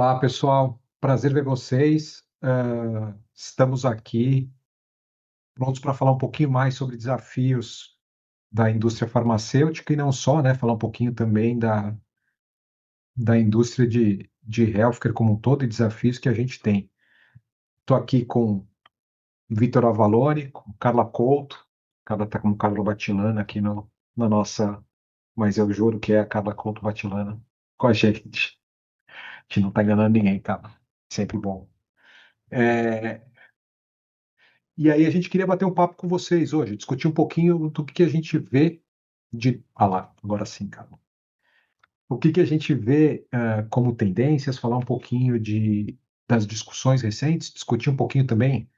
Olá, pessoal. Prazer ver vocês. Estamos aqui prontos para falar um pouquinho mais sobre desafios da indústria farmacêutica e não só, né? Falar um pouquinho também da indústria de healthcare como um todo e desafios que a gente tem. Estou aqui com Vitor Avalone, com Carla Couto. Carla está como Carla Batilana aqui na nossa, mas eu juro que é a Carla Couto Batilana com a gente. A gente não está enganando ninguém, tá? Sempre bom. É, E aí a gente queria bater um papo com vocês hoje, discutir um pouquinho do que a gente vê de... Ah lá, agora sim, cara. O que a gente vê como tendências, falar um pouquinho das discussões recentes, discutir um pouquinho também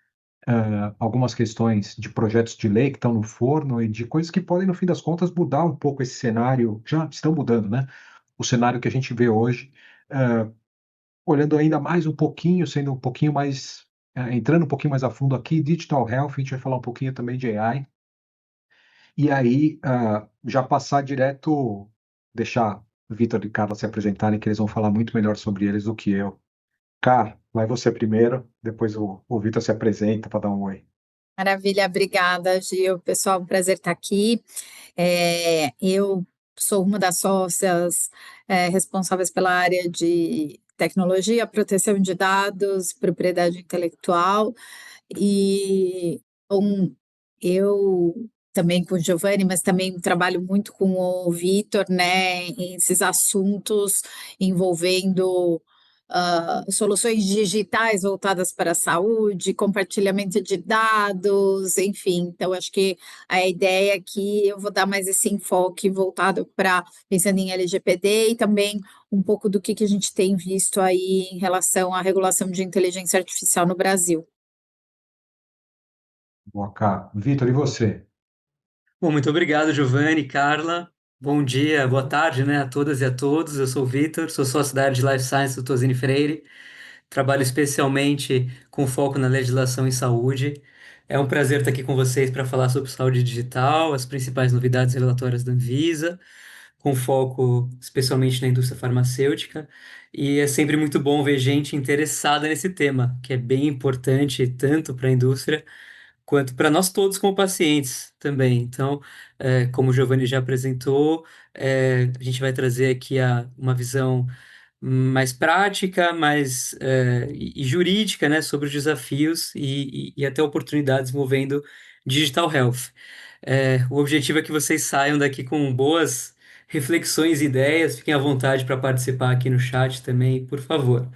algumas questões de projetos de lei que estão no forno e de coisas que podem, no fim das contas, mudar um pouco esse cenário, já estão mudando, né? O cenário que a gente vê hoje, uh, olhando ainda mais um pouquinho, sendo um pouquinho mais, entrando um pouquinho mais a fundo aqui, Digital Health, a gente vai falar um pouquinho também de AI. E aí, já passar direto, deixar Vitor e Carla se apresentarem, que eles vão falar muito melhor sobre eles do que eu. Cara, vai você primeiro, depois o Vitor se apresenta para dar um oi. Maravilha, obrigada, Gil. Pessoal, um prazer estar aqui. Eu sou uma das sócias responsáveis pela área de tecnologia, proteção de dados, propriedade intelectual, e bom, eu também com o Giovanni, mas também trabalho muito com o Vitor, né, esses assuntos envolvendo soluções digitais voltadas para a saúde, compartilhamento de dados, enfim. Então, acho que a ideia aqui eu vou dar mais esse enfoque voltado para pensando em LGPD e também um pouco do que a gente tem visto aí em relação à regulação de inteligência artificial no Brasil. Boa, cara. Vitor, e você? Bom, muito obrigado, Giovanni, Carla. Bom dia, boa tarde, né, a todas e a todos. Eu sou o Vitor, sou sócio da área de Life Science do Tosini Freire. Trabalho especialmente com foco na legislação em saúde. É um prazer estar aqui com vocês para falar sobre saúde digital, as principais novidades regulatórias da Anvisa, com foco especialmente na indústria farmacêutica. E é sempre muito bom ver gente interessada nesse tema, que é bem importante tanto para a indústria quanto para nós todos como pacientes também. Então, como o Giovanni já apresentou, a gente vai trazer aqui uma visão mais prática, e jurídica, né, sobre os desafios e até oportunidades envolvendo digital health. O objetivo é que vocês saiam daqui com boas reflexões e ideias. Fiquem à vontade para participar aqui no chat também, por favor.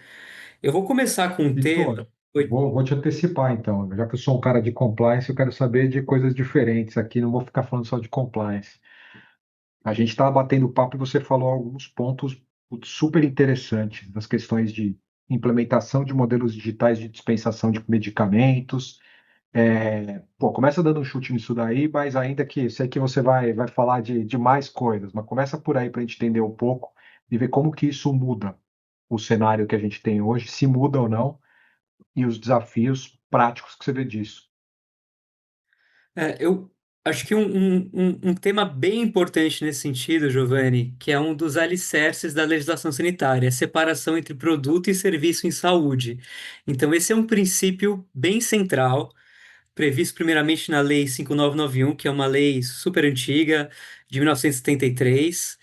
Eu vou começar com um tema. Vitor, vou te antecipar então. Já que eu sou um cara de compliance, eu quero saber de coisas diferentes aqui, não vou ficar falando só de compliance. A gente estava batendo papo e você falou alguns pontos super interessantes das questões de implementação de modelos digitais de dispensação de medicamentos. Pô, começa dando um chute nisso daí, mas ainda que sei que você vai falar de mais coisas, mas começa por aí para a gente entender um pouco e ver como que isso muda o cenário que a gente tem hoje, se muda ou não, e os desafios práticos que você vê disso. Eu acho que um tema bem importante nesse sentido, Giovanni, que é um dos alicerces da legislação sanitária, é a separação entre produto e serviço em saúde. Então, esse é um princípio bem central, previsto primeiramente na Lei 5991, que é uma lei super antiga, de 1973,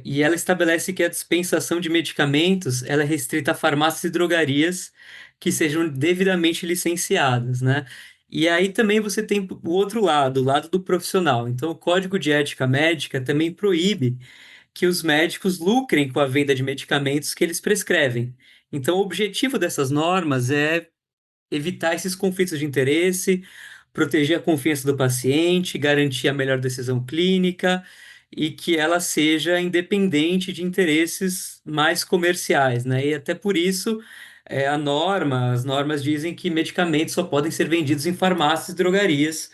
e ela estabelece que a dispensação de medicamentos ela é restrita a farmácias e drogarias que sejam devidamente licenciadas, né? E aí também você tem o outro lado, o lado do profissional. Então, o Código de Ética Médica também proíbe que os médicos lucrem com a venda de medicamentos que eles prescrevem. Então, o objetivo dessas normas é evitar esses conflitos de interesse, proteger a confiança do paciente, garantir a melhor decisão clínica e que ela seja independente de interesses mais comerciais, né? E até por isso, as normas dizem que medicamentos só podem ser vendidos em farmácias e drogarias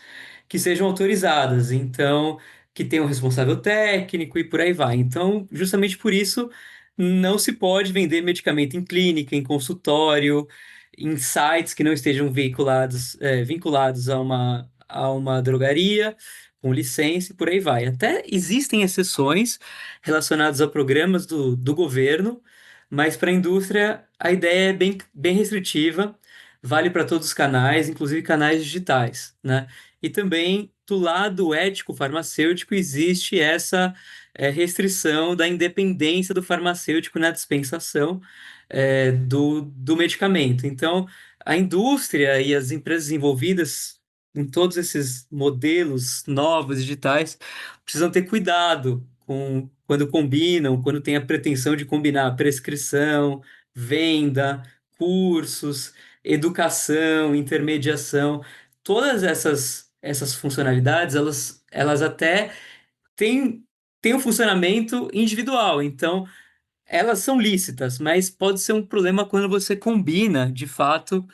que sejam autorizadas, então, que tenham responsável técnico e por aí vai. Então, justamente por isso, não se pode vender medicamento em clínica, em consultório, em sites que não estejam vinculados a uma drogaria, com licença e por aí vai. Até existem exceções relacionadas a programas do governo, mas para a indústria a ideia é bem restritiva, vale para todos os canais, inclusive canais digitais, né? E também do lado ético farmacêutico existe essa restrição da independência do farmacêutico na dispensação do medicamento. Então, a indústria e as empresas envolvidas em todos esses modelos novos digitais precisam ter cuidado quando combinam, quando tem a pretensão de combinar prescrição, venda, cursos, educação, intermediação, todas essas funcionalidades, elas até têm, têm um funcionamento individual. Então, elas são lícitas, mas pode ser um problema quando você combina, de fato,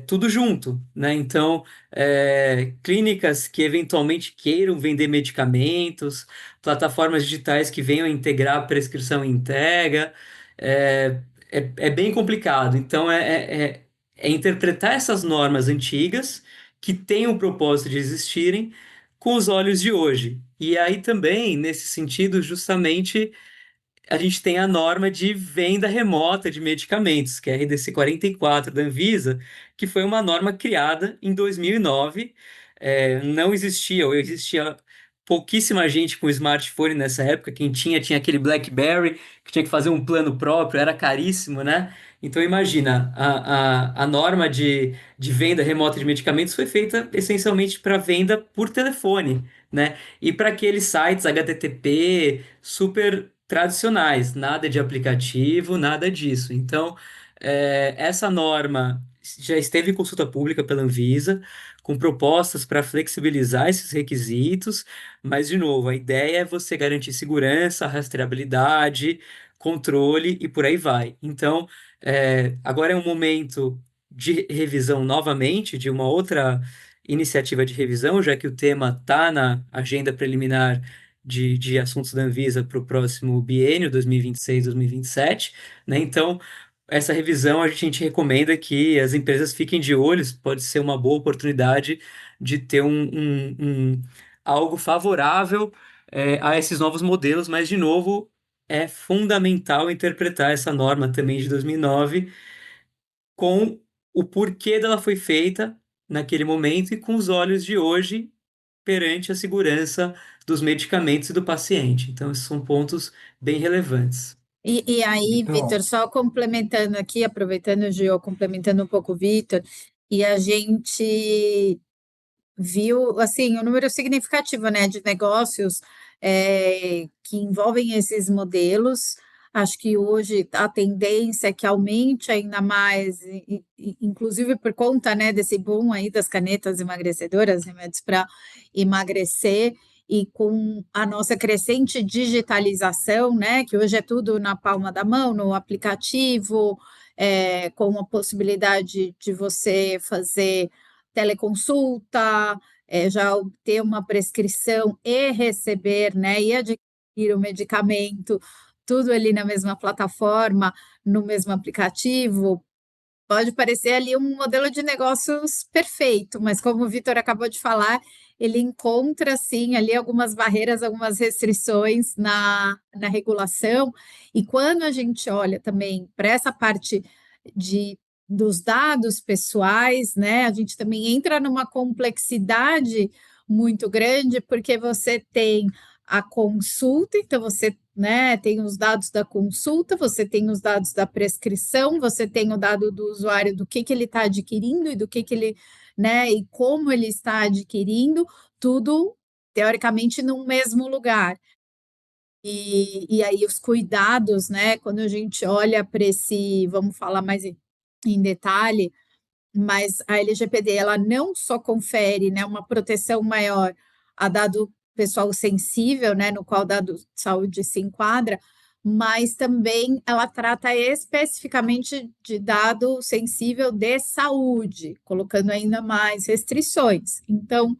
tudo junto, né? Então, clínicas que eventualmente queiram vender medicamentos, plataformas digitais que venham integrar prescrição e entrega, é bem complicado. Então, é interpretar essas normas antigas que têm o propósito de existirem com os olhos de hoje. E aí também, nesse sentido, justamente a gente tem a norma de venda remota de medicamentos, que é a RDC 44 da Anvisa, que foi uma norma criada em 2009. Não existia, ou existia pouquíssima gente com smartphone nessa época. Quem tinha aquele BlackBerry, que tinha que fazer um plano próprio, era caríssimo, né? Então, imagina, a norma de venda remota de medicamentos foi feita essencialmente para venda por telefone, né? E para aqueles sites HTTP super tradicionais, nada de aplicativo, nada disso. Então, essa norma já esteve em consulta pública pela Anvisa, com propostas para flexibilizar esses requisitos, mas, de novo, a ideia é você garantir segurança, rastreabilidade, controle e por aí vai. Então, agora é um momento de revisão novamente, de uma outra iniciativa de revisão, já que o tema está na agenda preliminar de assuntos da Anvisa para o próximo biênio, 2026-2027, né? Então, essa revisão a gente recomenda que as empresas fiquem de olho, pode ser uma boa oportunidade de ter algo favorável a esses novos modelos, mas, de novo, é fundamental interpretar essa norma também de 2009 com o porquê dela foi feita naquele momento e com os olhos de hoje perante a segurança dos medicamentos e do paciente. Então, esses são pontos bem relevantes. E aí, Vitor, Então, só complementando aqui, aproveitando o Gio, complementando um pouco o Vitor, e a gente viu, assim, um número significativo, né, de negócios que envolvem esses modelos. Acho que hoje a tendência é que aumente ainda mais, inclusive por conta, né, desse boom aí das canetas emagrecedoras, remédios para emagrecer, e com a nossa crescente digitalização, né, que hoje é tudo na palma da mão, no aplicativo, com a possibilidade de você fazer teleconsulta, já obter uma prescrição e receber, né, e adquirir o medicamento, tudo ali na mesma plataforma, no mesmo aplicativo. Pode parecer ali um modelo de negócios perfeito, mas como o Vitor acabou de falar, ele encontra, sim, ali algumas barreiras, algumas restrições na regulação, e quando a gente olha também para essa parte de, dos dados pessoais, né, a gente também entra numa complexidade muito grande, porque você tem a consulta, então você, né, tem os dados da consulta, você tem os dados da prescrição, você tem o dado do usuário do que ele está adquirindo e do que ele, né, e como ele está adquirindo, tudo teoricamente num mesmo lugar. E aí os cuidados, né, quando a gente olha para esse, vamos falar mais em detalhe, mas a LGPD ela não só confere, né, uma proteção maior a dado pessoal sensível, né, no qual dado de saúde se enquadra, mas também ela trata especificamente de dado sensível de saúde, colocando ainda mais restrições. Então,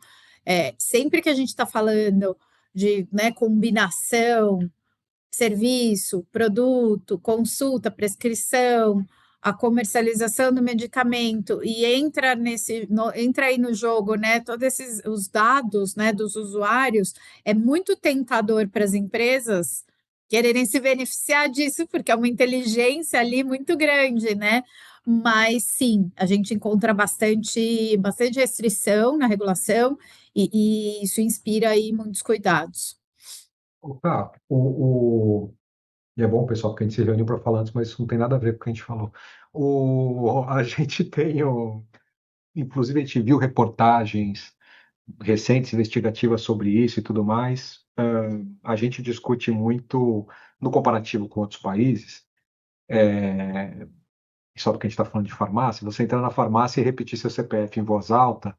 sempre que a gente está falando de, né, combinação, serviço, produto, consulta, prescrição, a comercialização do medicamento, e entra aí no jogo, né, todos esses os dados, né, dos usuários, é muito tentador para as empresas quererem se beneficiar disso, porque é uma inteligência ali muito grande, né? Mas sim, a gente encontra bastante restrição na regulação e isso inspira aí muitos cuidados. Tá, e é bom, pessoal, porque a gente se reuniu para falar antes, mas isso não tem nada a ver com o que a gente falou. A gente tem, inclusive, a gente viu reportagens recentes, investigativas sobre isso e tudo mais. A gente discute muito no comparativo com outros países. Só porque a gente está falando de farmácia, você entrar na farmácia e repetir seu CPF em voz alta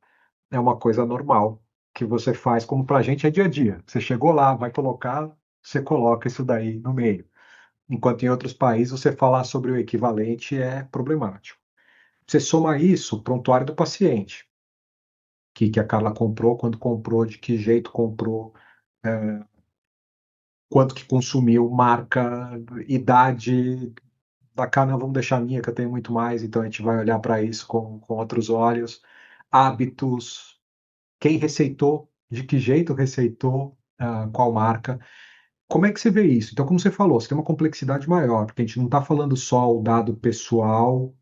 é uma coisa normal que você faz, como para a gente é dia a dia. Você chegou lá, vai colocar, você coloca isso daí no meio. Enquanto em outros países você falar sobre o equivalente é problemático. Você soma isso, prontuário do paciente, que a Carla comprou, quando comprou, de que jeito comprou, quanto que consumiu, marca, idade da Carla, vamos deixar a minha, que eu tenho muito mais, então a gente vai olhar para isso com outros olhos, hábitos, quem receitou, de que jeito receitou, qual marca. Como é que você vê isso? Então, como você falou, você tem uma complexidade maior, porque a gente não está falando só o dado pessoal,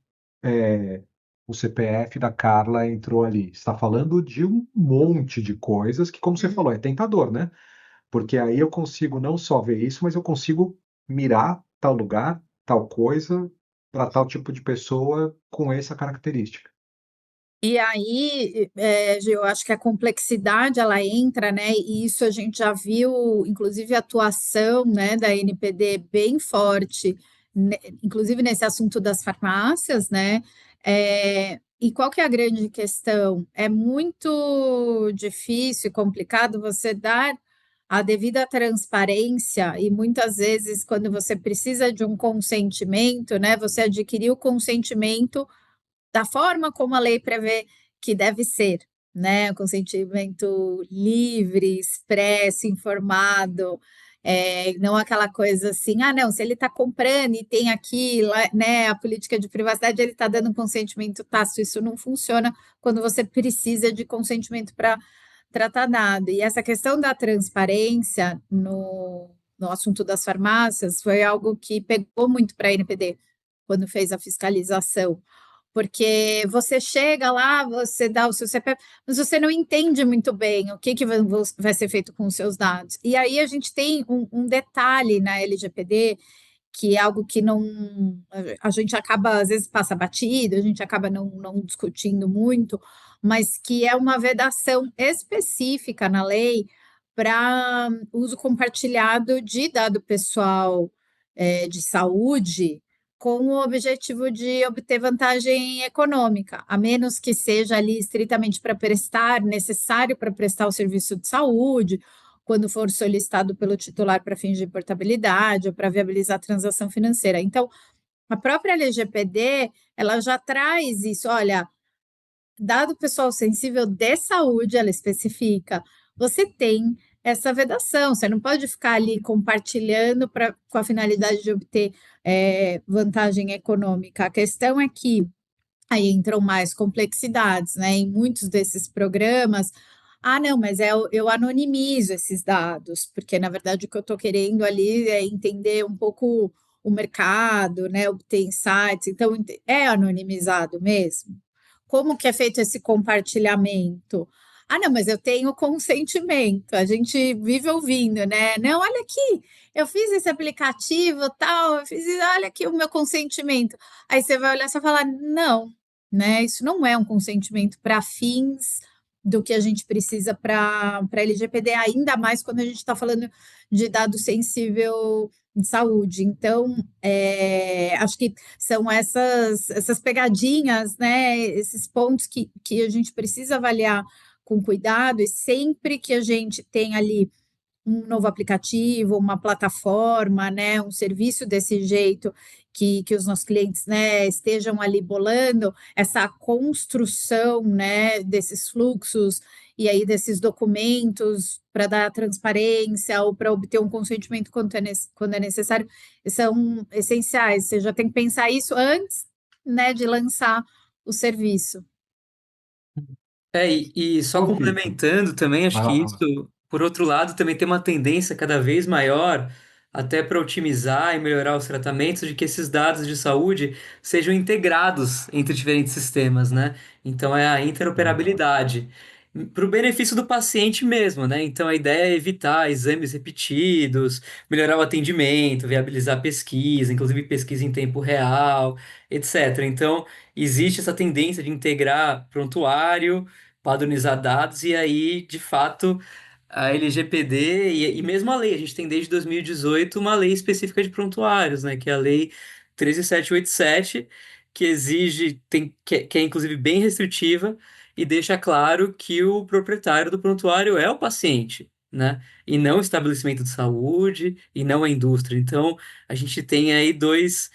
é, o CPF da Carla entrou ali. Está falando de um monte de coisas que, como você falou, é tentador, né? Porque aí eu consigo não só ver isso, mas eu consigo mirar tal lugar, tal coisa, para tal tipo de pessoa com essa característica. E aí, Gil, eu acho que a complexidade ela entra, né? E isso a gente já viu, inclusive a atuação, né, da NPD bem forte, inclusive nesse assunto das farmácias, né? E qual que é a grande questão? É muito difícil e complicado você dar a devida transparência, e muitas vezes, quando você precisa de um consentimento, né? Você adquirir o consentimento da forma como a lei prevê que deve ser, né? O consentimento livre, expresso, informado, não aquela coisa assim, ah, não, se ele está comprando e tem aqui, né, a política de privacidade, ele está dando um consentimento tácito, isso não funciona quando você precisa de consentimento para tratar dado. E essa questão da transparência no assunto das farmácias foi algo que pegou muito para a NPD quando fez a fiscalização, porque você chega lá, você dá o seu CPF, mas você não entende muito bem o que vai ser feito com os seus dados. E aí a gente tem um detalhe na LGPD, que é algo que não a gente acaba, às vezes, passa batido, a gente acaba não discutindo muito, mas que é uma vedação específica na lei para uso compartilhado de dado pessoal de saúde, com o objetivo de obter vantagem econômica, a menos que seja ali estritamente para prestar, necessário para prestar o serviço de saúde, quando for solicitado pelo titular para fins de portabilidade ou para viabilizar a transação financeira. Então, a própria LGPD, ela já traz isso, olha, dado pessoal sensível de saúde, ela especifica, você tem essa vedação, você não pode ficar ali compartilhando com a finalidade de obter vantagem econômica. A questão é que aí entram mais complexidades, né? Em muitos desses programas, ah, não, mas eu anonimizo esses dados, porque na verdade o que eu estou querendo ali é entender um pouco o mercado, né? Obter insights, então é anonimizado mesmo. Como que é feito esse compartilhamento? Ah, não, mas eu tenho consentimento. A gente vive ouvindo, né? Não, olha aqui, eu fiz esse aplicativo, tal, eu fiz, olha aqui o meu consentimento. Aí você vai olhar e vai falar, não, né? Isso não é um consentimento para fins do que a gente precisa para LGPD, ainda mais quando a gente está falando de dado sensível de saúde. Então, acho que são essas pegadinhas, né? Esses pontos que a gente precisa avaliar com cuidado, e sempre que a gente tem ali um novo aplicativo, uma plataforma, né, um serviço desse jeito que os nossos clientes, né, estejam ali bolando essa construção, né, desses fluxos e aí desses documentos para dar transparência ou para obter um consentimento quando é necessário, são essenciais. Você já tem que pensar isso antes, né, de lançar o serviço. E só Ô, Vitor, complementando também, acho vai que lá, vai isso, lá. por outro lado, também tem uma tendência cada vez maior até para otimizar e melhorar os tratamentos, de que esses dados de saúde sejam integrados entre diferentes sistemas, né? Então é a interoperabilidade. Para o benefício do paciente mesmo, né? Então a ideia é evitar exames repetidos, melhorar o atendimento, viabilizar pesquisa, inclusive pesquisa em tempo real, etc. Então existe essa tendência de integrar prontuário, padronizar dados, e aí, de fato, a LGPD e mesmo a lei, a gente tem desde 2018 uma lei específica de prontuários, né, que é a Lei 13787, que exige, que é inclusive bem restritiva e deixa claro que o proprietário do prontuário é o paciente, né, e não o estabelecimento de saúde e não a indústria. Então, a gente tem aí dois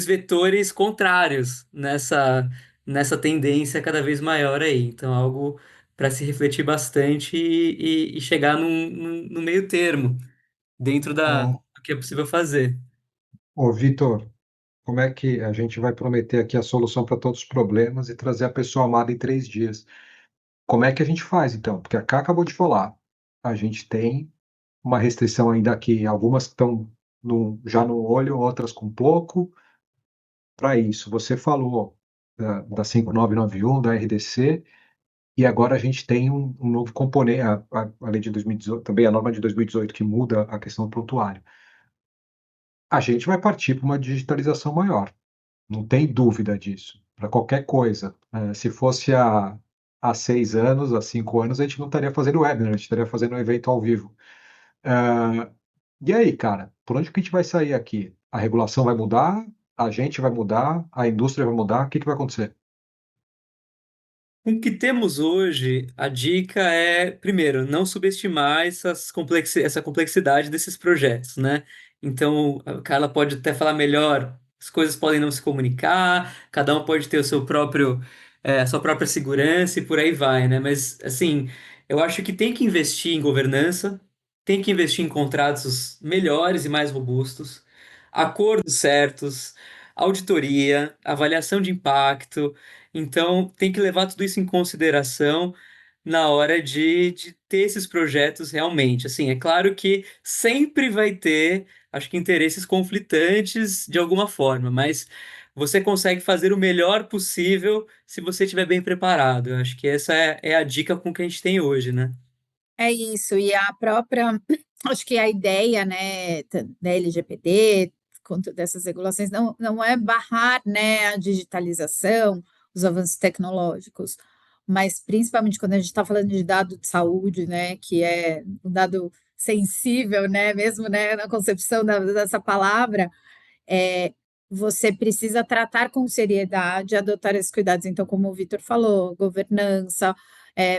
vetores contrários nessa tendência cada vez maior aí. Então, algo para se refletir bastante e chegar no meio termo, dentro Ô, do que é possível fazer. ô Vitor, como é que a gente vai prometer aqui a solução para todos os problemas e trazer a pessoa amada em 3 dias? Como é que a gente faz, então? Porque a Cá acabou de falar, a gente tem uma restrição ainda aqui, algumas estão já no olho, outras com pouco. Para isso, você falou da 5991, da RDC, e agora a gente tem um novo componente, a lei de 2018, também a norma de 2018, que muda a questão do prontuário. A gente vai partir para uma digitalização maior, não tem dúvida disso, para qualquer coisa. Se fosse há 6 anos, há 5 anos, a gente não estaria fazendo webinar, a gente estaria fazendo um evento ao vivo. Ah, e aí, cara, por onde que a gente vai sair aqui? A regulação vai mudar? A gente vai mudar? A indústria vai mudar? O que que vai acontecer? Com o que temos hoje, a dica é, primeiro, não subestimar essa complexidade desses projetos, né? Então, a Carla pode até falar melhor, as coisas podem não se comunicar, cada um pode ter o seu próprio, a sua própria segurança e por aí vai, né? Mas, assim, eu acho que tem que investir em governança, tem que investir em contratos melhores e mais robustos, acordos certos, auditoria, avaliação de impacto. Então, tem que levar tudo isso em consideração na hora de ter esses projetos realmente. Assim, é claro que sempre vai ter, acho que, interesses conflitantes de alguma forma, mas você consegue fazer o melhor possível se você estiver bem preparado. Eu acho que essa é a dica com que a gente tem hoje, né? É isso, e a própria acho que a ideia, né, da LGPD, quanto dessas regulações, não é barrar, né, a digitalização, os avanços tecnológicos, mas principalmente quando a gente está falando de dado de saúde, né, que é um dado sensível, né, mesmo, né, na concepção dessa palavra, é, você precisa tratar com seriedade, adotar esses cuidados. Então, como o Vitor falou, governança,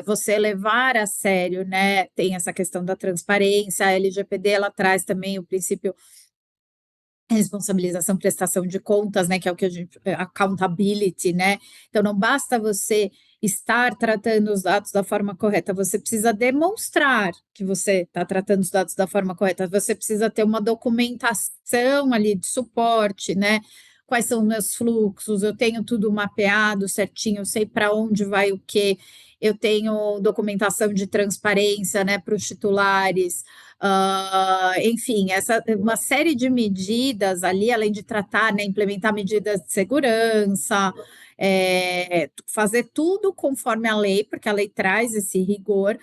você levar a sério, né? Tem essa questão da transparência, a LGPD ela traz também o princípio responsabilização, prestação de contas, né, que é o que a gente accountability, né? Então não basta você estar tratando os dados da forma correta, você precisa demonstrar que você está tratando os dados da forma correta, você precisa ter uma documentação ali de suporte, né? Quais são os meus fluxos, eu tenho tudo mapeado certinho, eu sei para onde vai o quê, eu tenho documentação de transparência, né, para os titulares, enfim, uma série de medidas ali, além de tratar, né, implementar medidas de segurança, fazer tudo conforme a lei, porque a lei traz esse rigor.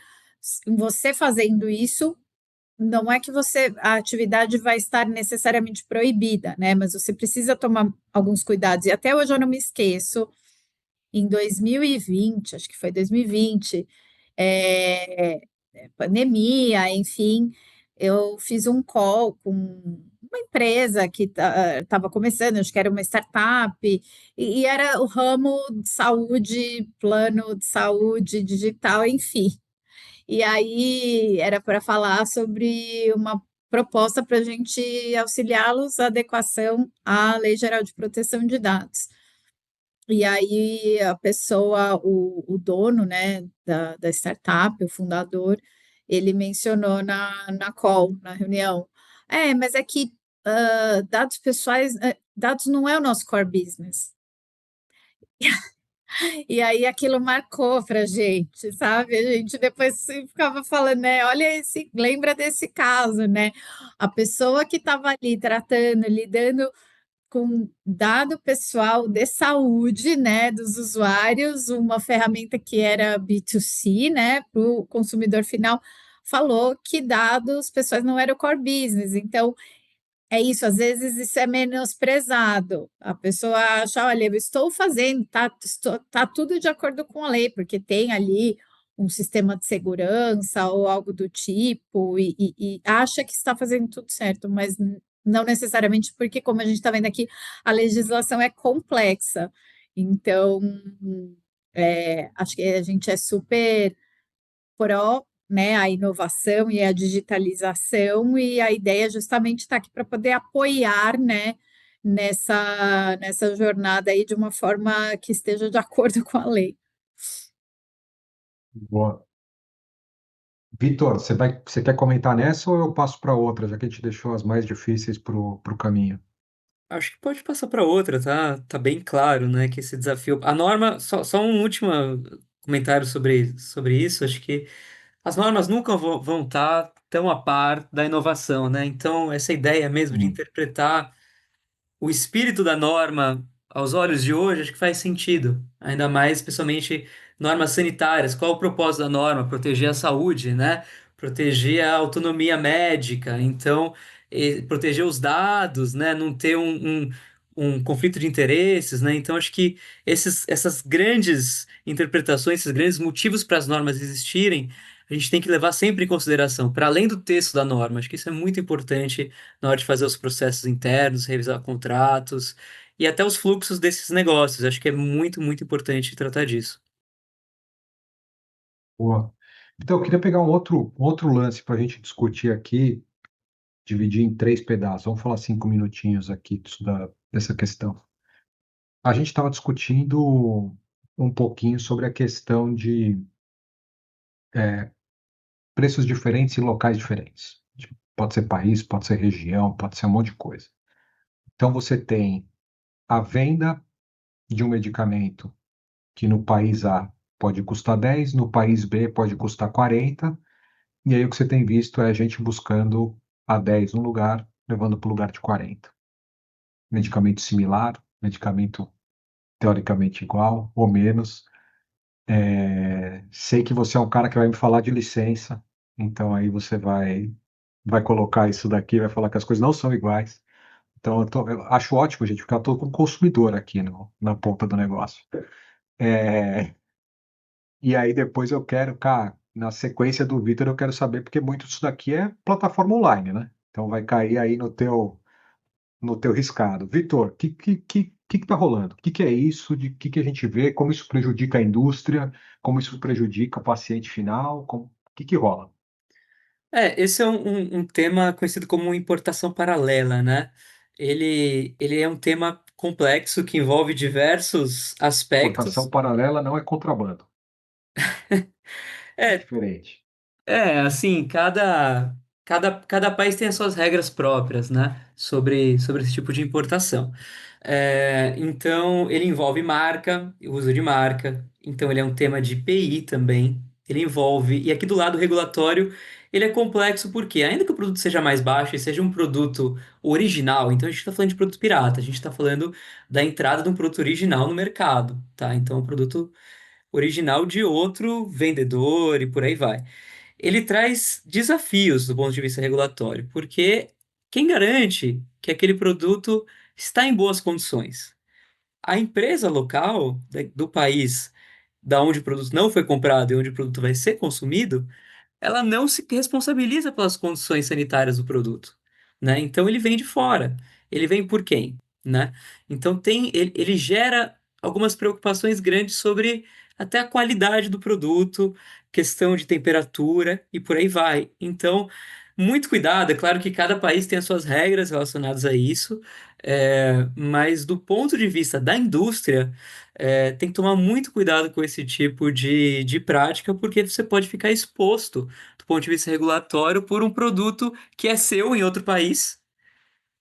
Você fazendo isso, não é que a atividade vai estar necessariamente proibida, né? Mas você precisa tomar alguns cuidados. E até hoje eu não me esqueço, em 2020, acho que foi 2020, é, pandemia, enfim, eu fiz um call com uma empresa que estava começando, acho que era uma startup, e era o ramo de saúde, plano de saúde digital, enfim. E aí era para falar sobre uma proposta para a gente auxiliá-los à adequação à Lei Geral de Proteção de Dados. E aí a pessoa, o dono, né, da startup, o fundador, ele mencionou na call, na reunião, mas é que dados pessoais, dados não é o nosso core business. E aí aquilo marcou pra gente, sabe? A gente depois ficava falando, né? Olha esse, lembra desse caso, né? A pessoa que estava ali tratando, lidando com dado pessoal de saúde, né, dos usuários, uma ferramenta que era B2C, né, para o consumidor final, falou que dados pessoais não era o core business. Então, é isso, às vezes isso é menosprezado. A pessoa acha, olha, eu estou fazendo, tá tudo de acordo com a lei, porque tem ali um sistema de segurança ou algo do tipo, e acha que está fazendo tudo certo, mas não necessariamente, porque, como a gente está vendo aqui, a legislação é complexa. Então, acho que a gente é super pró, né, a inovação e a digitalização, e a ideia justamente está aqui para poder apoiar, né, nessa jornada aí de uma forma que esteja de acordo com a lei. Boa. Vitor, você quer comentar nessa ou eu passo para outra, já que a gente deixou as mais difíceis para o caminho? Acho que pode passar para outra, tá? Tá bem claro, né, que esse desafio. A norma, só um último comentário sobre isso. Acho que as normas nunca vão estar tão a par da inovação, né? Então, essa ideia mesmo de Hum. interpretar o espírito da norma aos olhos de hoje, acho que faz sentido. Ainda mais, especialmente, normas sanitárias. Qual o propósito da norma? Proteger a saúde, né? Proteger a autonomia médica. Então, proteger os dados, né? Não ter um conflito de interesses, né? Então, acho que essas grandes interpretações, esses grandes motivos para as normas existirem, a gente tem que levar sempre em consideração, para além do texto da norma. Acho que isso é muito importante na hora de fazer os processos internos, revisar contratos e até os fluxos desses negócios. Acho que é muito, muito importante tratar disso. Boa. Então, eu queria pegar um outro lance para a gente discutir aqui, dividir em três pedaços. Vamos falar 5 minutinhos aqui dessa questão. A gente estava discutindo um pouquinho sobre a questão de preços diferentes e locais diferentes. Tipo, pode ser país, pode ser região, pode ser um monte de coisa. Então, você tem a venda de um medicamento que no país A pode custar 10, no país B pode custar 40, e aí o que você tem visto é a gente buscando a 10 no lugar, levando para o lugar de 40. Medicamento similar, medicamento teoricamente igual ou menos. Sei que você é um cara que vai me falar de licença, então aí você vai colocar isso daqui, vai falar que as coisas não são iguais. Então eu acho ótimo, gente, porque eu estou como consumidor aqui na ponta do negócio. É, e aí depois eu quero, cara, na sequência do Vitor, eu quero saber, porque muito disso daqui é plataforma online, né? Então vai cair aí no teu riscado. Vitor, o que tá rolando? O que é isso? De que a gente vê? Como isso prejudica a indústria? Como isso prejudica o paciente final? O que rola? Esse é um tema conhecido como importação paralela, né? Ele é um tema complexo que envolve diversos Importação aspectos. paralela não é contrabando. É É, diferente. assim, cada país tem as suas regras próprias, né, sobre esse tipo de importação. Então, ele envolve marca, o uso de marca, então ele é um tema de PI também, ele envolve, e aqui do lado regulatório, ele é complexo porque, ainda que o produto seja mais baixo e seja um produto original, então a gente está falando de produto pirata, a gente está falando da entrada de um produto original no mercado, tá? Então, um produto original de outro vendedor e por aí vai. Ele traz desafios do ponto de vista regulatório, porque quem garante que aquele produto está em boas condições? A empresa local do país da onde o produto não foi comprado e onde o produto vai ser consumido, ela não se responsabiliza pelas condições sanitárias do produto, né? Então ele vem de fora. Ele vem por quem, né? Então ele gera algumas preocupações grandes sobre até a qualidade do produto, questão de temperatura e por aí vai. Então, muito cuidado. É claro que cada país tem as suas regras relacionadas a isso, mas do ponto de vista da indústria, tem que tomar muito cuidado com esse tipo de prática, porque você pode ficar exposto do ponto de vista regulatório por um produto que é seu em outro país,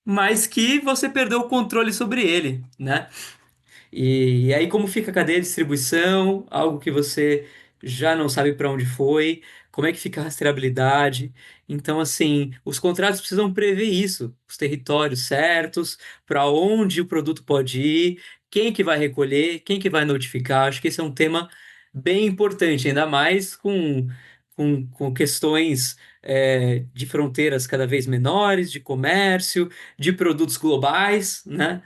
mas que você perdeu o controle sobre ele, né? E aí, como fica a cadeia de distribuição? Algo que você já não sabe para onde foi, como é que fica a rastreabilidade? Então, assim, os contratos precisam prever isso, os territórios certos, para onde o produto pode ir, quem que vai recolher, quem que vai notificar. Acho que esse é um tema bem importante, ainda mais com questões de fronteiras cada vez menores, de comércio, de produtos globais, né?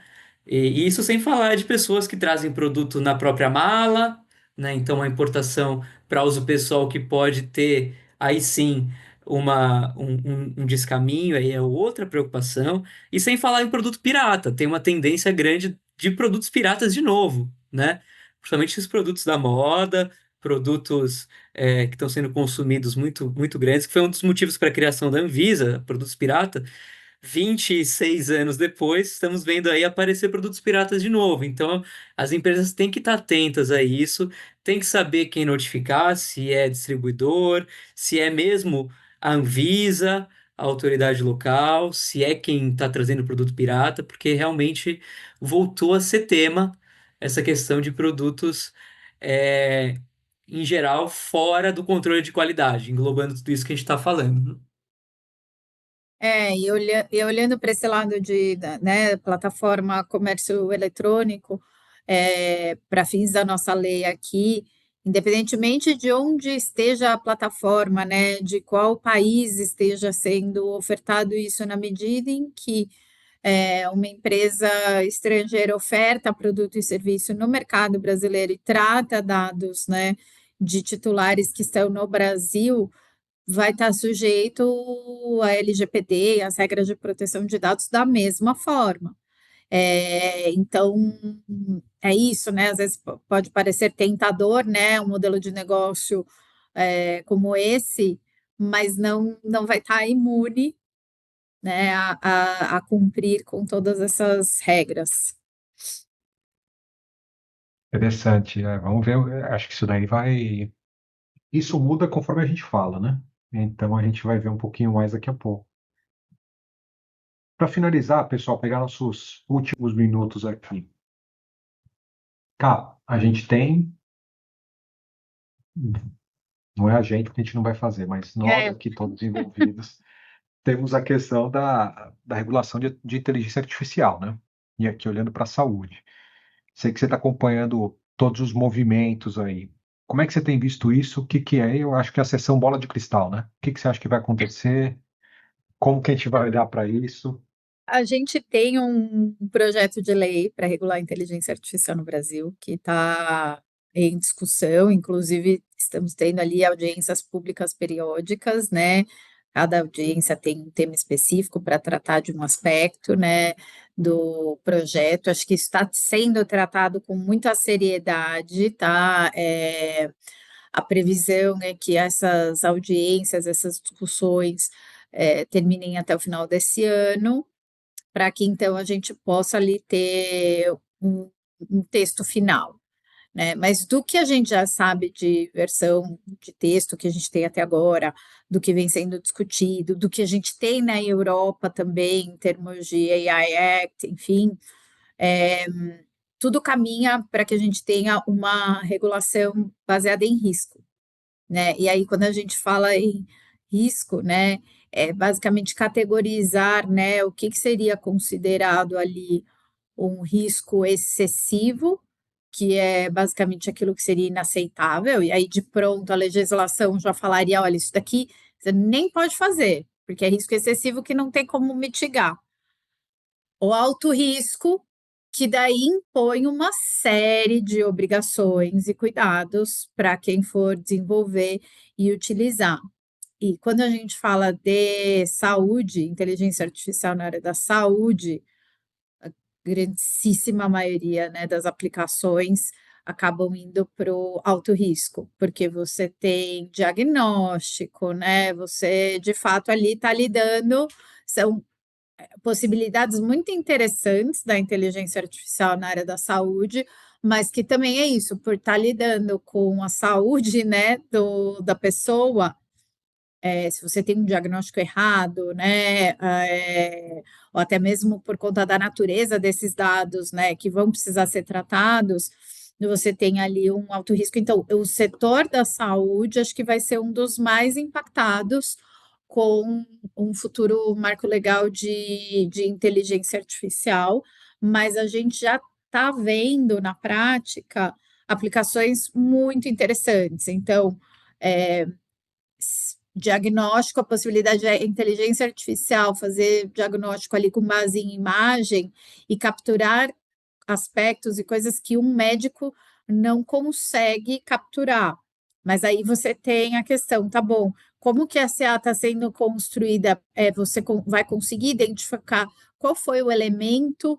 E isso sem falar de pessoas que trazem produto na própria mala, né? Então, a importação para uso pessoal que pode ter, aí sim, um descaminho, aí é outra preocupação. E sem falar em produto pirata, tem uma tendência grande de produtos piratas de novo, né? Principalmente os produtos da moda, produtos que estão sendo consumidos muito grandes, que foi um dos motivos para a criação da Anvisa, produtos pirata. 26 anos depois, estamos vendo aí aparecer produtos piratas de novo. Então, as empresas têm que estar atentas a isso, têm que saber quem notificar, se é distribuidor, se é mesmo a Anvisa, a autoridade local, se é quem está trazendo produto pirata, porque realmente voltou a ser tema essa questão de produtos, é, em geral, fora do controle de qualidade, englobando tudo isso que a gente está falando. E olhando para esse lado né, plataforma comércio eletrônico, para fins da nossa lei aqui, independentemente de onde esteja a plataforma, né, de qual país esteja sendo ofertado isso, na medida em que uma empresa estrangeira oferta produto e serviço no mercado brasileiro e trata dados, né, de titulares que estão no Brasil, vai estar sujeito a LGPD, as regras de proteção de dados da mesma forma. Então, é isso, né? Às vezes pode parecer tentador, né? Um modelo de negócio como esse, mas não vai estar imune, né, a cumprir com todas essas regras. Interessante. Vamos ver. Acho que isso daí vai. Isso muda conforme a gente fala, né? Então a gente vai ver um pouquinho mais daqui a pouco. Para finalizar, pessoal, pegar nossos últimos minutos aqui. Cá, a gente tem. Não é a gente, porque a gente não vai fazer, mas nós aqui, todos envolvidos, temos a questão da regulação de inteligência artificial, né? E aqui olhando para a saúde. Sei que você está acompanhando todos os movimentos aí. Como é que você tem visto isso? O que que é? Eu acho que é a sessão bola de cristal, né? O que que você acha que vai acontecer? Como que a gente vai olhar para isso? A gente tem um projeto de lei para regular a inteligência artificial no Brasil, que está em discussão, inclusive estamos tendo ali audiências públicas periódicas, né? Cada audiência tem um tema específico para tratar de um aspecto, né, do projeto. Acho que isso está sendo tratado com muita seriedade, tá? A previsão é que essas audiências, essas discussões, terminem até o final desse ano, para que então a gente possa ali ter um, um texto final, né? Mas do que a gente já sabe de versão de texto que a gente tem até agora, do que vem sendo discutido, do que a gente tem na Europa também, em termos de AI Act, enfim, é, tudo caminha para que a gente tenha uma regulação baseada em risco, né? E aí, quando a gente fala em risco, né, é basicamente categorizar, né, o que seria considerado ali um risco excessivo, que é basicamente aquilo que seria inaceitável, e aí de pronto a legislação já falaria, olha, isso daqui você nem pode fazer, porque é risco excessivo que não tem como mitigar. O alto risco, que daí impõe uma série de obrigações e cuidados para quem for desenvolver e utilizar. E quando a gente fala de saúde, inteligência artificial na área da saúde, grandíssima maioria, né, das aplicações acabam indo para o alto risco, porque você tem diagnóstico, né? Você de fato ali está lidando, são possibilidades muito interessantes da inteligência artificial na área da saúde, mas que também é isso, por estar lidando com a saúde, né, da pessoa, se você tem um diagnóstico errado, né, ou até mesmo por conta da natureza desses dados, né, que vão precisar ser tratados, você tem ali um alto risco. Então, o setor da saúde acho que vai ser um dos mais impactados com um futuro marco legal de inteligência artificial, mas a gente já está vendo na prática aplicações muito interessantes. Então, é, diagnóstico, a possibilidade de inteligência artificial fazer diagnóstico ali com base em imagem e capturar aspectos e coisas que um médico não consegue capturar. Mas aí você tem a questão, tá bom, como que a CA está sendo construída? Você vai conseguir identificar qual foi o elemento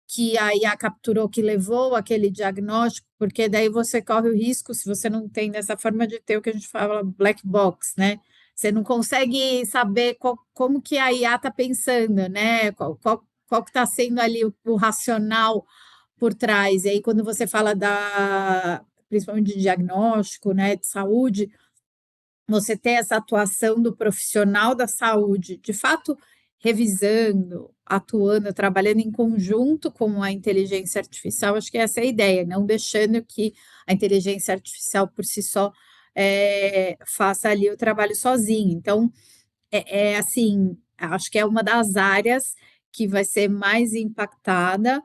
que a IA capturou que levou aquele diagnóstico, porque daí você corre o risco, se você não tem dessa forma de ter o que a gente fala black box, né? Você não consegue saber como que a IA está pensando, né? Qual que está sendo ali o racional por trás. E aí, quando você fala principalmente de diagnóstico, né, de saúde, você ter essa atuação do profissional da saúde, de fato, revisando, atuando, trabalhando em conjunto com a inteligência artificial, acho que essa é a ideia, não deixando que a inteligência artificial por si só faça ali o trabalho sozinho. Então, assim, acho que é uma das áreas que vai ser mais impactada.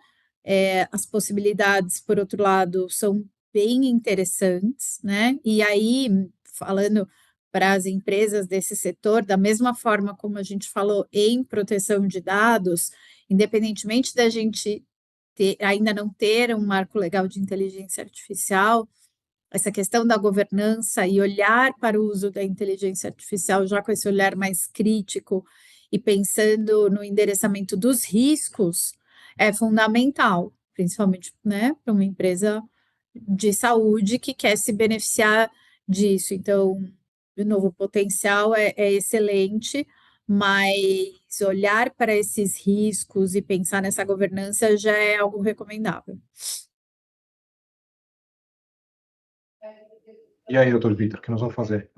As possibilidades, por outro lado, são bem interessantes, né? E aí, falando para as empresas desse setor, da mesma forma como a gente falou em proteção de dados, independentemente da gente ainda não ter um marco legal de inteligência artificial, essa questão da governança e olhar para o uso da inteligência artificial já com esse olhar mais crítico e pensando no endereçamento dos riscos é fundamental, principalmente, né, para uma empresa de saúde que quer se beneficiar disso. Então, de novo, o potencial é excelente, mas olhar para esses riscos e pensar nessa governança já é algo recomendável. E aí, doutor Vitor, o que nós vamos fazer?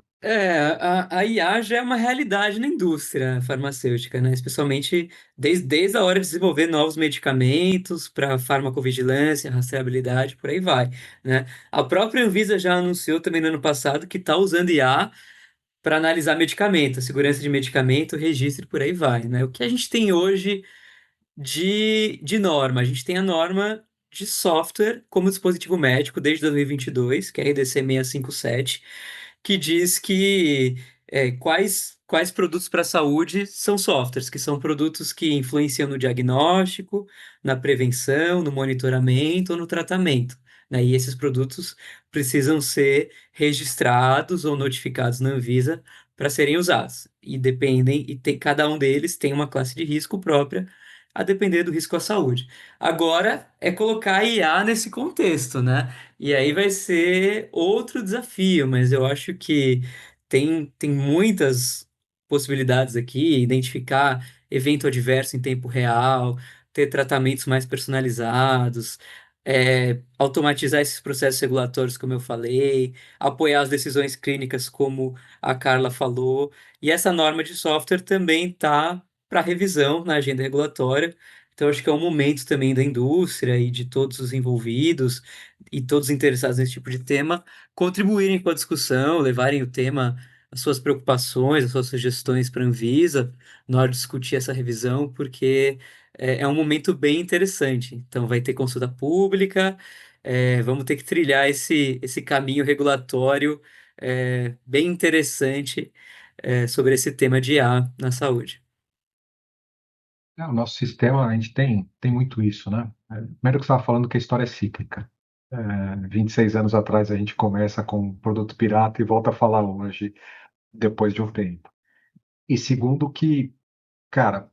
A IA já é uma realidade na indústria farmacêutica, né? Especialmente desde a hora de desenvolver novos medicamentos para farmacovigilância, rastreabilidade, por aí vai, né? A própria Anvisa já anunciou também no ano passado que está usando IA para analisar medicamento, segurança de medicamento, registro e por aí vai, né? O que a gente tem hoje de norma? A gente tem a norma de software como dispositivo médico desde 2022, que é a RDC 657, que diz que quais produtos para a saúde são softwares, que são produtos que influenciam no diagnóstico, na prevenção, no monitoramento ou no tratamento, né? E esses produtos precisam ser registrados ou notificados na Anvisa para serem usados. E cada um deles tem uma classe de risco própria, a depender do risco à saúde. Agora é colocar a IA nesse contexto, né? E aí vai ser outro desafio, mas eu acho que tem muitas possibilidades aqui, identificar evento adverso em tempo real, ter tratamentos mais personalizados, automatizar esses processos regulatórios, como eu falei, apoiar as decisões clínicas, como a Carla falou, e essa norma de software também está para revisão na agenda regulatória. Então, acho que é um momento também da indústria e de todos os envolvidos e todos interessados nesse tipo de tema contribuírem com a discussão, levarem o tema, as suas preocupações, as suas sugestões para a Anvisa na hora de discutir essa revisão, porque é um momento bem interessante. Então, vai ter consulta pública, vamos ter que trilhar esse caminho regulatório bem interessante sobre esse tema de IA na saúde. O nosso sistema, a gente tem muito isso, né? Primeiro que você estava falando que a história é cíclica. 26 anos atrás a gente começa com um produto pirata e volta a falar hoje, depois de um tempo. E segundo que, cara,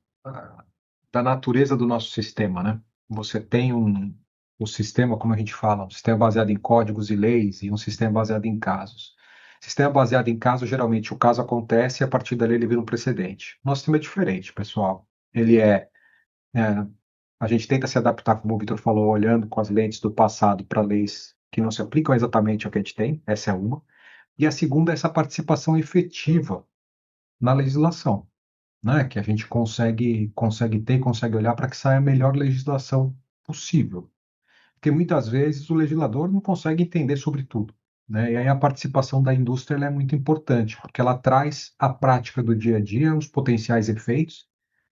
da natureza do nosso sistema, né? Você tem um sistema, como a gente fala, um sistema baseado em códigos e leis e um sistema baseado em casos. Sistema baseado em casos, geralmente o caso acontece e a partir dali ele vira um precedente. Nosso sistema é diferente, pessoal. Ele é, a gente tenta se adaptar, como o Vitor falou, olhando com as lentes do passado para leis que não se aplicam exatamente ao que a gente tem, essa é uma. E a segunda é essa participação efetiva na legislação, né? Que a gente consegue olhar para que saia a melhor legislação possível. Porque muitas vezes o legislador não consegue entender sobre tudo, né? E aí a participação da indústria ela é muito importante, porque ela traz a prática do dia a dia, os potenciais efeitos.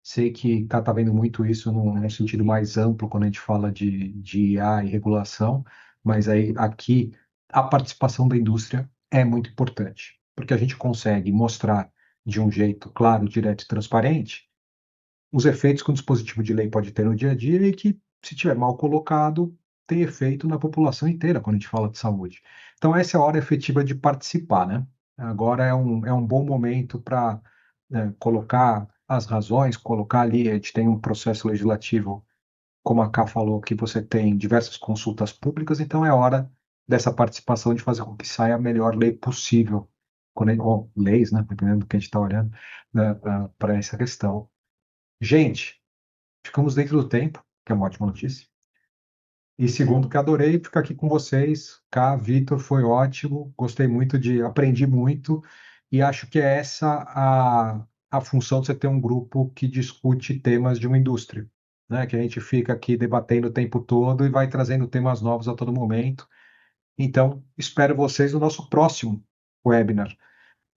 Sei que está vendo muito isso num sentido mais amplo quando a gente fala de IA e regulação, mas aí aqui a participação da indústria é muito importante, porque a gente consegue mostrar de um jeito claro, direto e transparente os efeitos que um dispositivo de lei pode ter no dia a dia e que, se tiver mal colocado, tem efeito na população inteira quando a gente fala de saúde. Então, essa é a hora efetiva de participar, né? Agora é um bom momento para colocar as razões, colocar ali, a gente tem um processo legislativo, como a Ká falou, que você tem diversas consultas públicas, então é hora dessa participação de fazer com que saia a melhor lei possível, ou leis, né, dependendo do que a gente está olhando, né, para essa questão. Gente, ficamos dentro do tempo, que é uma ótima notícia. E segundo, que adorei ficar aqui com vocês. Cá, Vitor, foi ótimo. Gostei muito aprendi muito. E acho que é essa a função de você ter um grupo que discute temas de uma indústria, né? Que a gente fica aqui debatendo o tempo todo e vai trazendo temas novos a todo momento. Então, espero vocês no nosso próximo webinar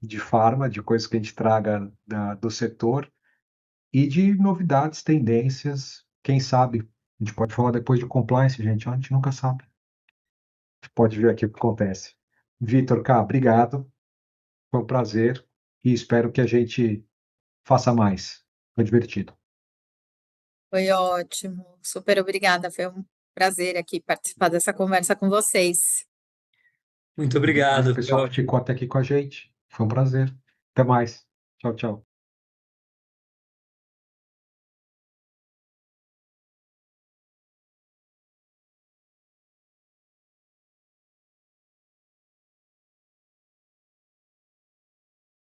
de farma, de coisas que a gente traga do setor e de novidades, tendências, quem sabe? A gente pode falar depois de compliance, gente, a gente nunca sabe. A gente pode ver aqui o que acontece. Vitor, Cá, obrigado, foi um prazer e espero que a gente faça mais. Foi divertido. Foi ótimo, super obrigada, foi um prazer aqui participar dessa conversa com vocês. Muito Obrigado, obrigado, foi pessoal, que ótimo. ficou até aqui com a gente. Foi um prazer. Até mais. Tchau, tchau.